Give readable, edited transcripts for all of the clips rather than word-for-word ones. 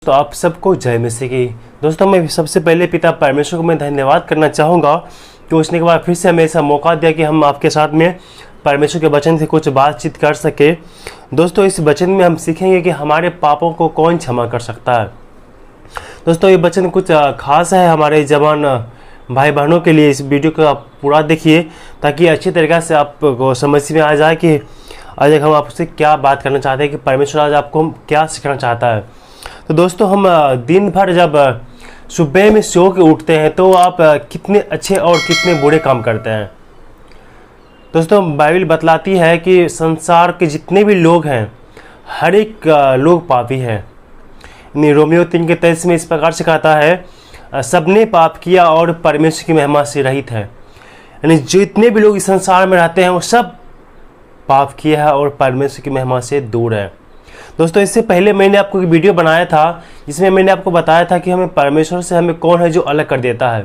तो आप सबको जय मसीह की। दोस्तों, मैं सबसे पहले पिता परमेश्वर को मैं धन्यवाद करना चाहूँगा कि उसने के बाद फिर से हमें ऐसा मौका दिया कि हम आपके साथ में परमेश्वर के वचन से कुछ बातचीत कर सके। दोस्तों, इस वचन में हम सीखेंगे कि हमारे पापों को कौन क्षमा कर सकता है। दोस्तों, ये वचन कुछ खास है हमारे जवान भाई बहनों के लिए। इस वीडियो को आप पूरा देखिए ताकि अच्छी तरीक़े से आपको समझ में आ जाए कि आज हम आपसे क्या बात करना चाहते हैं, कि परमेश्वर आज आपको क्या सिखाना चाहता है। तो दोस्तों, हम दिन भर जब सुबह में सो के उठते हैं तो आप कितने अच्छे और कितने बुरे काम करते हैं। दोस्तों, बाइबल बतलाती है कि संसार के जितने भी लोग हैं हर एक लोग पापी हैं। रोमियो 3:23 में इस प्रकार से कहता है, सबने पाप किया और परमेश्वर की महिमा से रहित है। यानी जितने भी लोग इस संसार में रहते हैं वो सब पाप किया है और परमेश्वर की महिमा से दूर है। दोस्तों, इससे पहले मैंने आपको एक वीडियो बनाया था जिसमें मैंने आपको बताया था कि हमें परमेश्वर से हमें कौन है जो अलग कर देता है।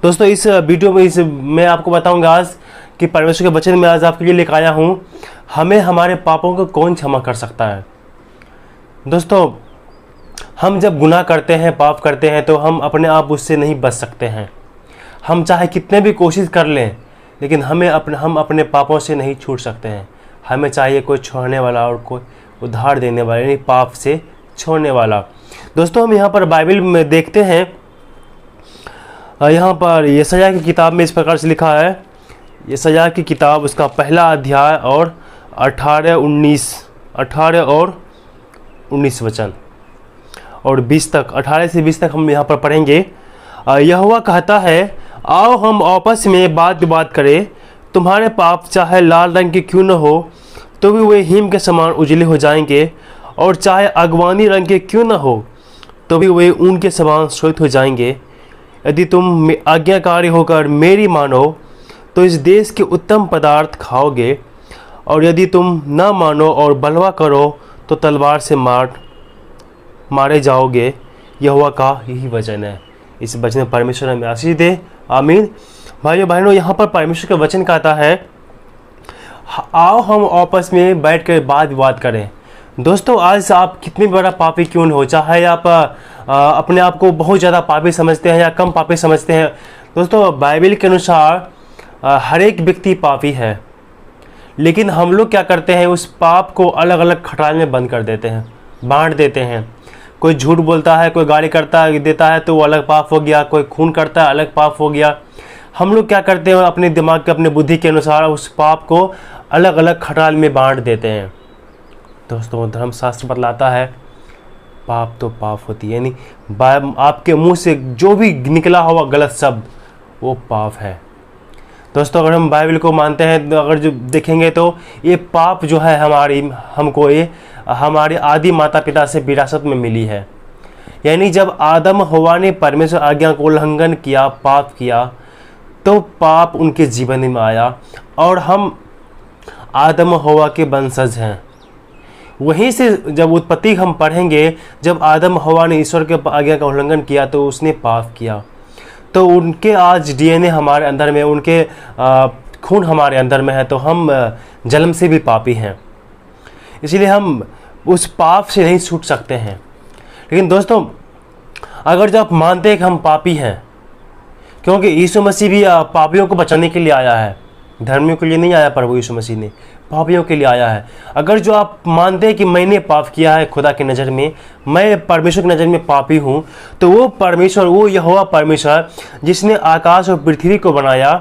दोस्तों, इस वीडियो में मैं आपको बताऊंगा आज कि परमेश्वर के वचन में आज आपके लिए लेकर आया हूँ, हमें हमारे पापों को कौन क्षमा कर सकता है। दोस्तों, हम जब गुनाह करते हैं, पाप करते हैं, तो हम अपने आप उससे नहीं बच सकते हैं। हम चाहे कितने भी कोशिश कर लें लेकिन हम अपने पापों से नहीं छूट सकते हैं। हमें चाहिए कोई छोड़ने वाला और कोई उद्धार देने वाला, यानी पाप से छोड़ने वाला। दोस्तों, हम यहाँ पर बाइबल में देखते हैं, यहाँ पर यशायाह की किताब में इस प्रकार से लिखा है। यशायाह की किताब उसका पहला अध्याय और 18 और 19 वचन और 20 तक, 18 से 20 तक हम यहाँ पर पढ़ेंगे। यहोवा कहता है, आओ हम आपस में बात करें। तुम्हारे पाप चाहे लाल रंग के क्यों न हो तो भी वे हिम के समान उजले हो जाएंगे, और चाहे अगवानी रंग के क्यों न हो तो भी वे ऊन के समान श्वेत हो जाएंगे। यदि तुम आज्ञाकारी होकर मेरी मानो तो इस देश के उत्तम पदार्थ खाओगे, और यदि तुम न मानो और बलवा करो तो तलवार से मारे जाओगे। यहोवा का यही वचन है। इस वचन में परमेश्वर हमें आशीष दे, आमीन। भाइयों बहनों, यहाँ पर परमेश्वर का वचन कहता है, आओ हम आपस में बैठ कर बात करें। दोस्तों, आज आप कितनी बड़ा पापी क्यों न हो, चाहे आप अपने आप को बहुत ज़्यादा पापी समझते हैं या कम पापी समझते हैं। दोस्तों, बाइबल के अनुसार हर एक व्यक्ति पापी है, लेकिन हम लोग क्या करते हैं, उस पाप को अलग अलग खटाल में बंद कर देते हैं, बांट देते हैं। कोई झूठ बोलता है, कोई गाली देता है तो वो अलग पाप हो गया, कोई खून करता है अलग पाप हो गया। हम लोग क्या करते हैं, अपने दिमाग के अपने बुद्धि के अनुसार उस पाप को अलग अलग खटाल में बांट देते हैं। दोस्तों, धर्मशास्त्र बतलाता है पाप तो पाप होती है, यानी आपके मुंह से जो भी निकला हुआ गलत शब्द वो पाप है। दोस्तों, अगर हम बाइबल को मानते हैं तो अगर जो देखेंगे तो ये पाप जो है हमको ये हमारे आदि माता पिता से विरासत में मिली है। यानी जब आदम हवा ने परमेश्वर आज्ञा को उल्लंघन किया, पाप किया, तो पाप उनके जीवन में आया और हम आदम हवा के वंशज हैं। वहीं से जब उत्पत्ति हम पढ़ेंगे, जब आदम हवा ने ईश्वर के आज्ञा का उल्लंघन किया तो उसने पाप किया, तो उनके आज डीएनए हमारे अंदर में, उनके खून हमारे अंदर में है, तो हम जन्म से भी पापी हैं। इसलिए हम उस पाप से नहीं छूट सकते हैं। लेकिन दोस्तों, अगर जब आप मानते हैं कि हम पापी हैं, क्योंकि यीशु मसीह भी पापियों को बचाने के लिए आया है, धर्मियों के लिए नहीं आया, प्रभु यीशु मसीह ने पापियों के लिए आया है। अगर जो आप मानते हैं कि मैंने पाप किया है खुदा की नज़र में, मैं परमेश्वर की नज़र में पापी हूँ, तो वो परमेश्वर, वो यहोवा परमेश्वर जिसने आकाश और पृथ्वी को बनाया,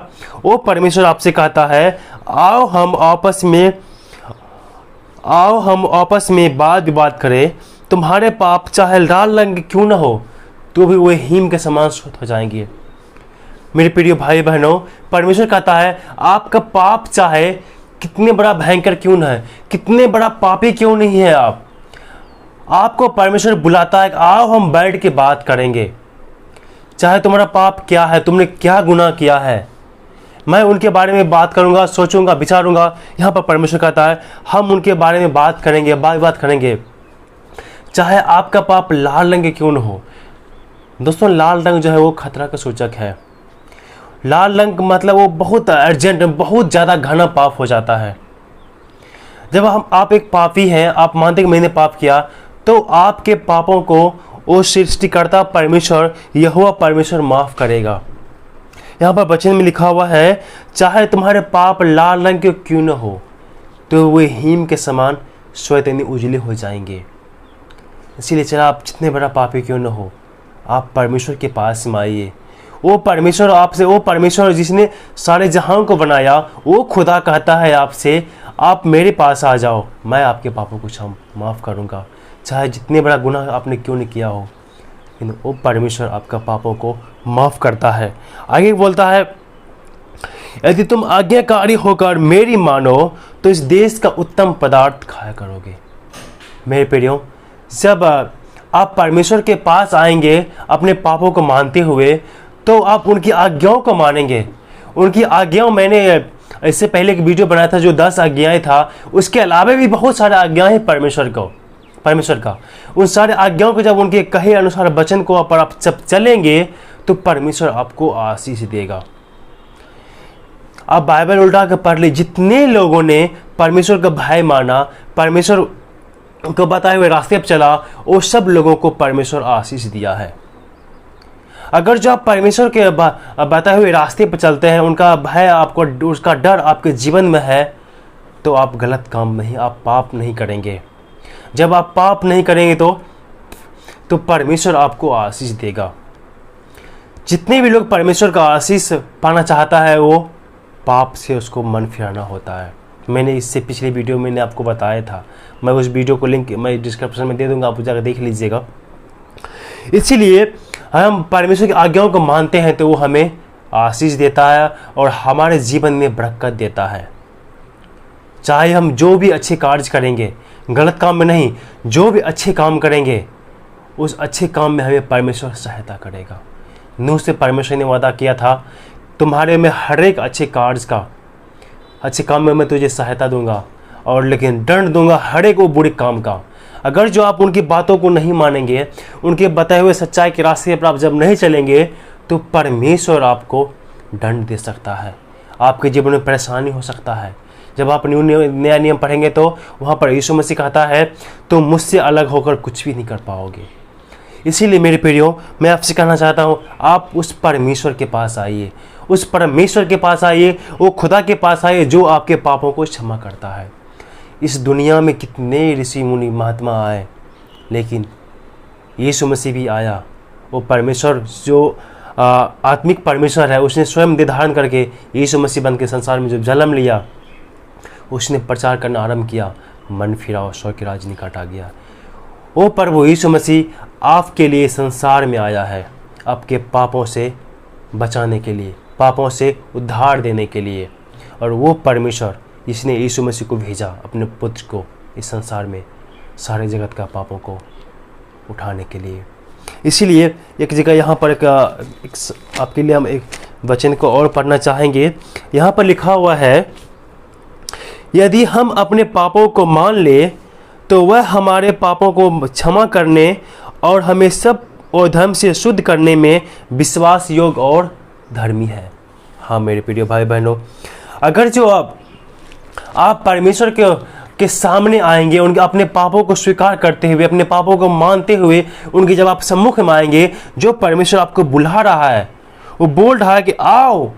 वो परमेश्वर आपसे कहता है, आओ हम आपस में बात करें। तुम्हारे पाप चाहे लाल रंग क्यों न हो तो भी वे हिम के समान श्वेत हो जाएंगे। मेरे प्रिय भाई बहनों, परमेश्वर कहता है, आपका पाप चाहे कितने बड़ा भयंकर क्यों न है, कितने बड़ा पापी क्यों नहीं है, आपको परमेश्वर बुलाता है, आओ हम बैठ के बात करेंगे। चाहे तुम्हारा पाप क्या है, तुमने क्या गुनाह किया है, मैं उनके बारे में बात करूंगा, सोचूंगा, विचारूंगा। यहाँ पर परमेश्वर कहता है, हम उनके बारे में बात करेंगे, बात करेंगे, चाहे आपका पाप लाल रंग क्यों न हो। दोस्तों, लाल रंग जो है वो खतरा का सूचक है। लाल रंग मतलब वो बहुत अर्जेंट, बहुत ज़्यादा घना पाप हो जाता है। जब आप एक पापी हैं, आप मानते हैं कि मैंने पाप किया, तो आपके पापों को वो सृष्टिकर्ता परमेश्वर यहोवा परमेश्वर माफ करेगा। यहाँ पर वचन में लिखा हुआ है, चाहे तुम्हारे पाप लाल रंग के क्यों न हो तो वे हिम के समान श्वेत उजले हो जाएंगे। इसीलिए चला आप जितने बड़ा पापी क्यों न हो, आप परमेश्वर के पास में आइए। वो परमेश्वर आपसे, वो परमेश्वर जिसने सारे जहां को बनाया, वो खुदा कहता है आपसे, आप मेरे पास आ जाओ, मैं आपके पापों को माफ़ करूँगा, चाहे जितने बड़ा गुनाह आपने क्यों नहीं किया हो, लेकिन वो परमेश्वर आपका पापों को माफ़ करता है। आगे बोलता है, यदि तुम आज्ञाकारी होकर मेरी मानो तो इस देश का उत्तम पदार्थ खाया करोगे। मेरे प्रियो, जब आप परमेश्वर के पास आएंगे अपने पापों को मानते हुए, तो आप उनकी आज्ञाओं को मानेंगे। उनकी आज्ञाओं, मैंने इससे पहले एक वीडियो बनाया था जो 10 आज्ञाएं था, उसके अलावा भी बहुत सारे आज्ञाएं हैं परमेश्वर का। उन सारे आज्ञाओं को जब उनके कहे अनुसार वचन को पर आप जब चलेंगे तो परमेश्वर आपको आशीष देगा। आप बाइबल उल्टा कर पढ़ ली, जितने लोगों ने परमेश्वर का भय माना, परमेश्वर को बताए हुए रास्ते पर चला, वो सब लोगों को परमेश्वर आशीष दिया है। अगर जो आप परमेश्वर के बताए हुए रास्ते पर चलते हैं, उनका भय आपको, उसका डर आपके जीवन में है, तो आप गलत काम नहीं, आप पाप नहीं करेंगे। जब आप पाप नहीं करेंगे तो परमेश्वर आपको आशीष देगा। जितने भी लोग परमेश्वर का आशीष पाना चाहता है, वो पाप से उसको मन फिराना होता है। मैंने इससे पिछले वीडियो में आपको बताया था, मैं उस वीडियो को लिंक मैं डिस्क्रिप्शन में दे दूंगा, आप जाकर देख लीजिएगा। इसीलिए हम परमेश्वर की आज्ञाओं को मानते हैं तो वो हमें आशीष देता है और हमारे जीवन में बरकत देता है। चाहे हम जो भी अच्छे कार्य करेंगे, गलत काम में नहीं, जो भी अच्छे काम करेंगे, उस अच्छे काम में हमें परमेश्वर सहायता करेगा। नूह से परमेश्वर ने वादा किया था, तुम्हारे में हर एक अच्छे कार्य का, अच्छे काम में मैं तुझे सहायता दूंगा, और लेकिन दंड दूंगा हर एक वो बुरे काम का। अगर जो आप उनकी बातों को नहीं मानेंगे, उनके बताए हुए सच्चाई के रास्ते पर आप जब नहीं चलेंगे, तो परमेश्वर आपको दंड दे सकता है, आपके जीवन में परेशानी हो सकता है। जब आप नया नियम पढ़ेंगे तो वहाँ पर यीशु मसीह कहता है, तुम मुझसे अलग होकर कुछ भी नहीं कर पाओगे। इसीलिए मेरे प्रियो, मैं आपसे कहना चाहता हूँ, आप उस परमेश्वर के पास आइए, उस परमेश्वर के पास आइए, वो खुदा के पास आइए जो आपके पापों को क्षमा करता है। इस दुनिया में कितने ऋषि मुनि महात्मा आए, लेकिन यीशु मसीह भी आया। वो परमेश्वर जो आत्मिक परमेश्वर है, उसने स्वयं देह धारण करके यीशु मसीह बन के संसार में जब जन्म लिया, उसने प्रचार करना आरंभ किया, मन फिरा और स्वर्ग के राज निकट आ गया। वो प्रभु यीशु मसीह आपके लिए संसार में आया है, आपके पापों से बचाने के लिए, पापों से उद्धार देने के लिए। और वो परमेश्वर जिसने यीशु मसीह को भेजा, अपने पुत्र को इस संसार में सारे जगत का पापों को उठाने के लिए। इसीलिए एक जगह यहाँ पर एक आपके लिए हम एक वचन को और पढ़ना चाहेंगे। यहाँ पर लिखा हुआ है, यदि हम अपने पापों को मान ले तो वह हमारे पापों को क्षमा करने और हमें सब और धर्म से शुद्ध करने में विश्वास योग्य और धर्मी है। हाँ मेरे प्रिय भाई बहनों, अगर जो आप परमेश्वर के सामने आएंगे, उनके अपने पापों को स्वीकार करते हुए, अपने पापों को मानते हुए, उनके जब आप सम्मुख में आएंगे, जो परमेश्वर आपको बुला रहा है, वो बोल रहा है कि आओ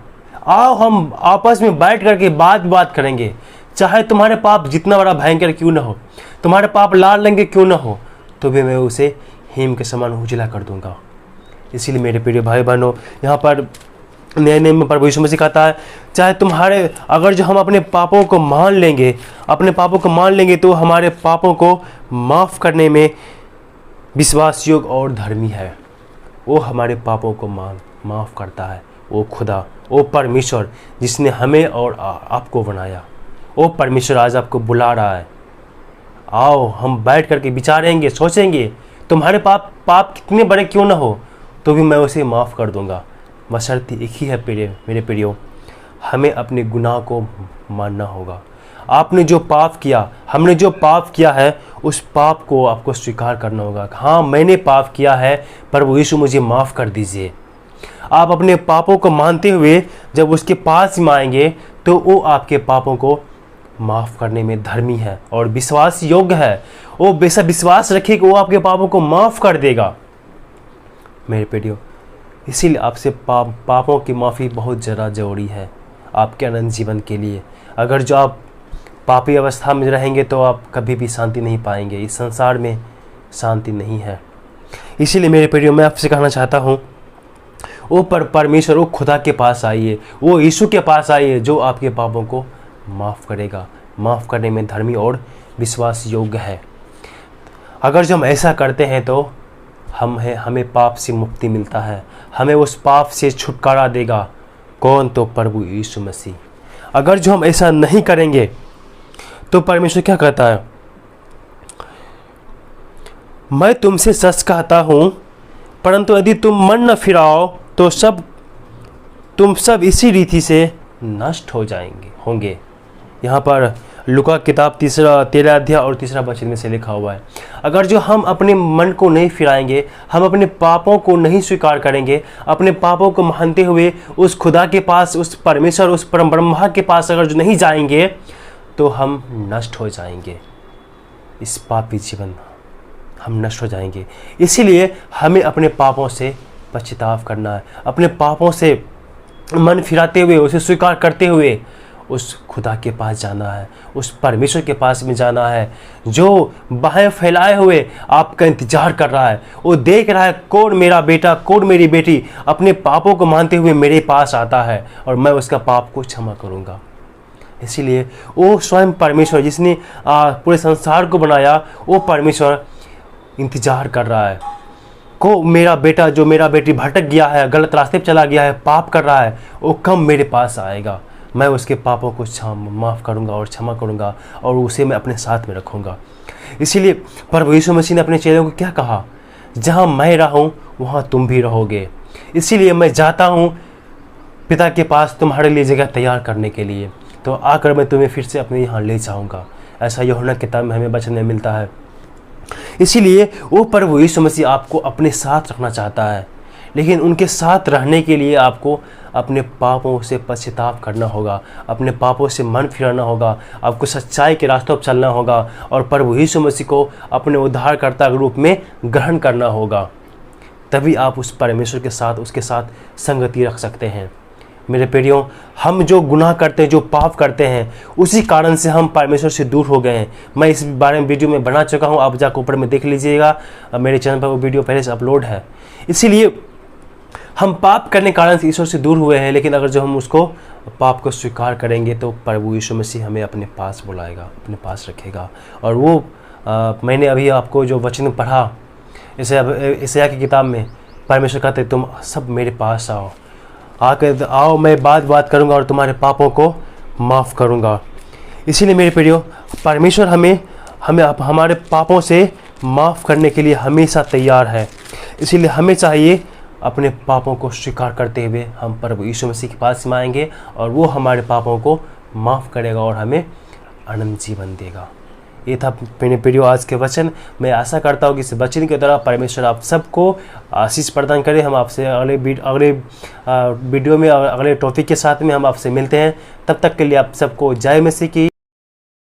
आओ हम आपस में बैठ करके बात करेंगे। चाहे तुम्हारे पाप जितना बड़ा भयंकर क्यों ना हो, तुम्हारे पाप लाल रंग के क्यों ना हो, तो भी मैं उसे हिम के समान उजला कर दूंगा। इसीलिए मेरे प्रिय भाई बहनों, यहाँ पर नए नियम में प्रभु यीशु मसीह कहता है, चाहे तुम्हारे, अगर जो हम अपने पापों को मान लेंगे, अपने पापों को मान लेंगे, तो हमारे पापों को माफ़ करने में विश्वास योग्य और धर्मी है। वो हमारे पापों को माफ़ करता है। वो खुदा, वो परमेश्वर जिसने हमें और आपको बनाया, वो परमेश्वर आज आपको बुला रहा है। आओ हम बैठ करके विचारेंगे, सोचेंगे, तुम्हारे पाप कितने बड़े क्यों ना हो, तो भी मैं उसे माफ़ कर दूंगा। बशर्ते एक ही है मेरे प्रियो, हमें अपने गुनाह को मानना होगा। आपने जो पाप किया, हमने जो पाप किया है, उस पाप को आपको स्वीकार करना होगा। हाँ मैंने पाप किया है, प्रभु यीशु मुझे माफ़ कर दीजिए। आप अपने पापों को मानते हुए जब उसके पास में आएंगे, तो वो आपके पापों को माफ़ करने में धर्मी है और विश्वास योग्य है। वो बेशक विश्वास रखे कि वो आपके पापों को माफ़ कर देगा। मेरे प्रियो, इसीलिए आपसे पापों की माफ़ी बहुत ज़्यादा ज़रूरी है आपके अनंत जीवन के लिए। अगर जो आप पापी अवस्था में रहेंगे तो आप कभी भी शांति नहीं पाएंगे। इस संसार में शांति नहीं है। इसीलिए मेरे प्रियो, मैं आपसे कहना चाहता हूँ, वो परमेश्वर, वो खुदा के पास आइए, वो यीशु के पास आइए जो आपके पापों को माफ़ करेगा। माफ़ करने में धर्मी और विश्वास योग्य है। अगर जो हम ऐसा करते हैं तो हमें पाप से मुक्ति मिलता है, हमें उस पाप से छुटकारा देगा। कौन? तो प्रभु यीशु मसीह। अगर जो हम ऐसा नहीं करेंगे तो परमेश्वर क्या कहता है? मैं तुमसे सच कहता हूँ, परंतु यदि तुम मन न फिराओ तो तुम सब इसी रीति से नष्ट होंगे। यहाँ पर लूका किताब 13 अध्याय और 3 वचन में से लिखा हुआ है। अगर जो हम अपने मन को नहीं फिराएंगे, हम अपने पापों को नहीं स्वीकार करेंगे, अपने पापों को मानते हुए उस खुदा के पास, उस परमेश्वर, उस परम ब्रह्मा के पास अगर जो नहीं जाएंगे तो हम नष्ट हो जाएंगे। इस पापी जीवन हम नष्ट हो जाएंगे। इसीलिए हमें अपने पापों से पश्चाताप करना है, अपने पापों से मन फिराते हुए, उसे स्वीकार करते हुए उस खुदा के पास जाना है, उस परमेश्वर के पास में जाना है जो बाहें फैलाए हुए आपका इंतजार कर रहा है। वो देख रहा है कौन मेरा बेटा, कौन मेरी बेटी अपने पापों को मानते हुए मेरे पास आता है और मैं उसका पाप को क्षमा करूँगा। इसीलिए वो स्वयं परमेश्वर जिसने पूरे संसार को बनाया, वो परमेश्वर इंतजार कर रहा है को मेरा बेटा, जो मेरा बेटी भटक गया है, गलत रास्ते पर चला गया है, पाप कर रहा है, वो कब मेरे पास आएगा। मैं उसके पापों को माफ़ करूंगा और क्षमा करूंगा और उसे मैं अपने साथ में रखूंगा। इसीलिए प्रभु यीशु मसीह ने अपने चेलों को क्या कहा? जहां मैं रहूं वहां तुम भी रहोगे। इसीलिए मैं जाता हूं पिता के पास तुम्हारे लिए जगह तैयार करने के लिए, तो आकर मैं तुम्हें फिर से अपने यहाँ ले जाऊँगा। ऐसा यूहन्ना किताब में हमें वचन में मिलता है। इसीलिए वो प्रभु यीशु मसीह आपको अपने साथ रखना चाहता है, लेकिन उनके साथ रहने के लिए आपको अपने पापों से पश्चाताप करना होगा, अपने पापों से मन फिराना होगा, आपको सच्चाई के रास्तों पर चलना होगा और प्रभु यीशु मसीह को अपने उद्धारकर्ता के रूप में ग्रहण करना होगा। तभी आप उस परमेश्वर के साथ, उसके साथ संगति रख सकते हैं। मेरे प्रियो, हम जो गुनाह करते हैं, जो पाप करते हैं, उसी कारण से हम परमेश्वर से दूर हो गए हैं। मैं इस बारे में वीडियो में बना चुका हूं, आप जाकर ऊपर में देख लीजिएगा, मेरे चैनल पर वो वीडियो पहले से अपलोड है। इसीलिए हम पाप करने के कारण से ईश्वर से दूर हुए हैं, लेकिन अगर जो हम उसको पाप को स्वीकार करेंगे तो प्रभु यीशु मसीह हमें अपने पास बुलाएगा, अपने पास रखेगा। और वो मैंने अभी आपको जो वचन पढ़ा यशायाह की किताब में, परमेश्वर कहते तुम सब मेरे पास आओ, मैं बात करूंगा और तुम्हारे पापों को माफ़ करूंगा। इसीलिए मेरे प्रियो, परमेश्वर हमें हमारे पापों से माफ़ करने के लिए हमेशा तैयार है। इसीलिए हमें चाहिए अपने पापों को स्वीकार करते हुए हम प्रभु यीशु मसीह के पास में आएंगे और वो हमारे पापों को माफ़ करेगा और हमें अनंत जीवन देगा। ये था मेरे प्रियो आज के वचन। मैं आशा करता हूँ कि इस वचन के द्वारा परमेश्वर आप सबको आशीष प्रदान करें। हम आपसे अगले वीडियो में, अगले टॉपिक के साथ में हम आपसे मिलते हैं। तब तक के लिए आप सबको जय मसीह की।